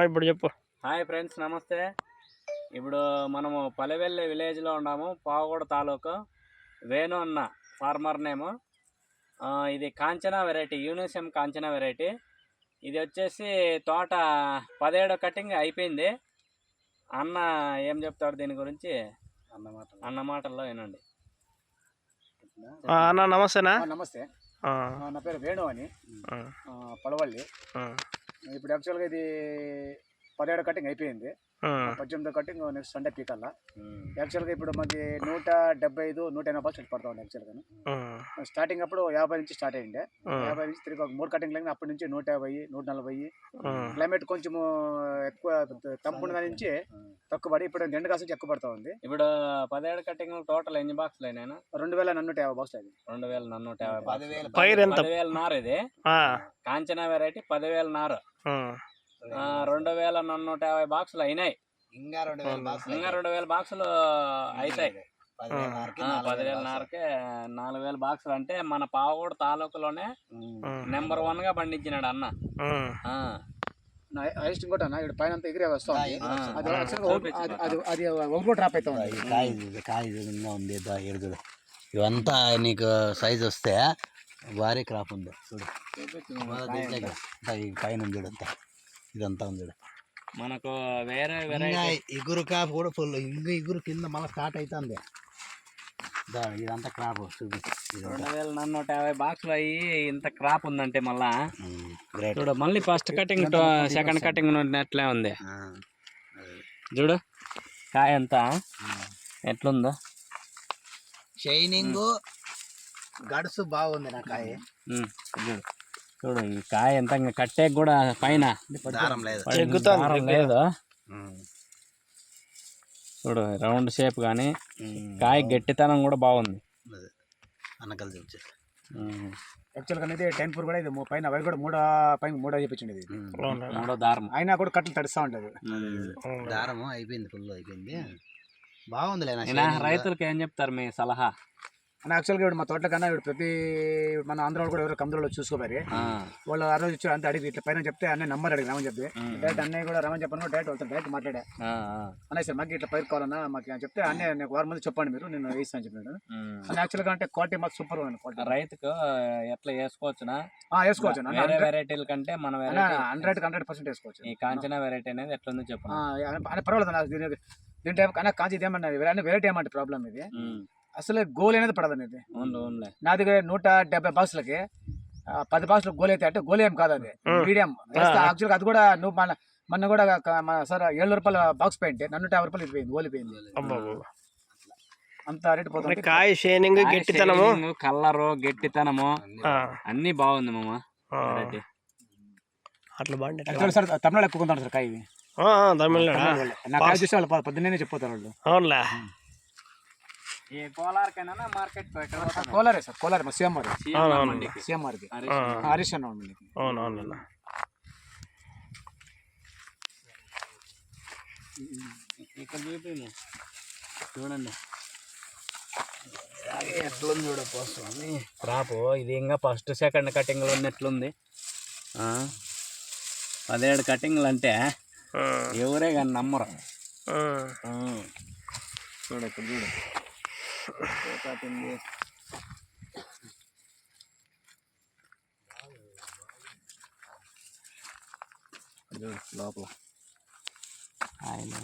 ఇప్పుడు చెప్పు. Hi friends, నమస్తే. ఇప్పుడు మనము పల్లెవెల్లి విలేజ్లో ఉన్నాము, పావగూడ తాలూకు. వేణు అన్న ఫార్మర్ నేము. ఇది Kanchana variety, Unisem Kanchana variety. ఇది వచ్చేసి తోట 17 కటింగ్ అయిపోయింది. అన్న ఏం చెప్తాడు దీని గురించి అన్న మాటల్లో వినండి. అన్న నమస్తేనా? నమస్తే, నా పేరు వేణు అని, పడవల్లి. ఇప్పుడు యాక్చువల్గా ఇది 17 కటింగ్ అయిపోయింది. 18 కటింగ్ నెక్స్ట్ సండే పీకల్లా. యాక్చువల్గా ఇప్పుడు మనకి 175, 180 బాక్స్ పడతా ఉంది. యాక్చువల్గా స్టార్టింగ్ అప్పుడు 50 నుంచి స్టార్ట్ అయ్యిండే. 50 నుంచి తిరిగి 3 కటింగ్ లైన్ అప్పటి నుంచి 150, 140. క్లైమేట్ కొంచెము ఎక్కువ తంపు నుంచి తక్కువ పడి ఇప్పుడు 2 కాసు ఎక్కువ పడతా ఉంది. ఇప్పుడు 17 కటింగ్ టోటల్ ఎన్ని బాక్సులు అయినా? 2450 బాక్స్ అది. 2450. పైరు ఎంత? 10,000 నారు ఇది కాంచనా వెరైటీ. 10,000 నారు 2450 బాక్సులు అయినాయి. ఇంకా 2,000 బాక్సులు అవుతాయి. 10,000 నారకే 4,000 బాక్సులు అంటే మన పావగూడ తాలూకులోనే నెంబర్ 1 గా పండించినాడు అన్న. హైయెస్ట్ ఇంకోటి అన్న, ఇక్కడ పైన అంతా ఎగిరే వస్తుంది. అది ఒకటి డ్రాప్ అవుతుంది. కాయ ఉంది ఎడుగుడు. ఇవంతా నీకు సైజ్ వస్తే భారీ క్రాప్ ఉంది. చూడు పైన చూడంతా, ఇదంతా ఉంది. మనకు వేరే వెరైటీ ఇగురు క్రాప్ కూడా ఫుల్. ఇంకా ఇగురు కింద మళ్ళీ స్టార్ట్ అవుతుంది. ఇదంతా క్రాప్ చూపి. 2,450 బాక్సులు అయ్యి ఇంత క్రాప్ ఉందంటే మళ్ళా చూడు. మళ్ళీ ఫస్ట్ కటింగ్ సెకండ్ కటింగ్ ఉన్నట్లే ఉంది. చూడు కాయ అంతా ఎట్లుందో, షైనింగ్ గడుసు బాగుంది నా కాయ. చూడు ఈ కాయ ఎంత కట్టే కూడా పైన దారం లేదు. చూడు రౌండ్ షేప్ కానీ కాయ గట్టితనం కూడా బాగుంది. అన్నకలు చూసి యాక్చువల్గా అనేది 10 పూర్ కూడా ఇది పైన వైర్ కూడా మూడో చెప్పించింది. మూడో దారం అయినా కూడా కట్టలు తడుస్తూ ఉంటుంది. దారము అయిపోయింది, ఫుల్ అయిపోయింది. బాగుంది. రైతులకు ఏం చెప్తారు మీ సలహా? అని యాక్చువల్గా ఇప్పుడు మా తోటల కన్నా ఇప్పుడు ప్రతి మన ఆంధ్రాలో కూడా ఎవరు కందులో చూసుకోవాలి. వాళ్ళు ఆ రోజు ఇచ్చారు అంతే. అడిగి ఇట్లా పైన చెప్తే అన్నీ నంబర్ అడిగి రామని చెప్పి డైరెక్ట్ అన్నయ్య కూడా రామని చెప్పాను. డైరెక్ట్ వెళ్తాను, డైరెక్ట్ మాట్లాడా అన్నయ్య సార్ మాకు ఇట్లా పైరు కావాలన్నా మాకు అని చెప్తే అన్నీ నాకు వారం మంది చెప్పండి మీరు, నేను వేస్తాను చెప్పాను. అని యాక్చువల్గా అంటే క్వాలిటీ మాకు సూపర్ ఉంది. క్వాలిటీ రైతుకు ఎట్లా వేసుకోవచ్చునా? వేసుకోవచ్చు. వేరే వెరైటీల కంటే మన 100% వేసుకోవచ్చు. ఈ కాంచనా వెరైటీ అనేది ఎట్లుందో చెప్పు. పర్వాలేదు నాకు దీని టైం కన్నా కాంచి ఏమన్నా వెరైటీ ఏమంటే ప్రాబ్లం ఇది అసలు గోల్ అనేది పడదు అనేది. నా దగ్గర 170 బాక్సులకి 10 బాక్సులు గోల్ అయితే అంటే గోల్ ఏం కాదు, అది మీడియం. యాక్చువల్గా అది కూడా నువ్వు మొన్న కూడా సార్ 700 రూపాయల బాక్స్ పెయింట్ 150 రూపాయలు ఇదిపోయింది, గోలిపోయింది. అంత రేటు పోతుంది. కాయ షైనింగ్, గట్టితనము, కలరు, గట్టితనము అన్ని బాగుంది మామ. అట్లా బాగుంది సార్. తమిళనాడు ఎక్కువ కొంటారు సార్ కాయ. తమిళనాడు నా కాయ చూసే వాళ్ళు పొద్దున్నే చెప్పిపోతారు వాళ్ళు. అవునులే. ఈ కోలార్కైనా మార్కెట్ కోలారే సార్, కోలారే మా సీఎంఆర్ హరీష్ అన్న ఉండండి. అవునవును. ఇక్కడ చూడండి ఎట్లుంది చూడపోతుంది క్రాప్. ఇది ఇంకా ఫస్ట్ సెకండ్ కటింగ్లో ఉన్నట్లుంది. 17 కటింగ్లు అంటే ఎవరే కానీ నమ్మరు. చూడు ఇక్కడ చూడు లోపల ఆయన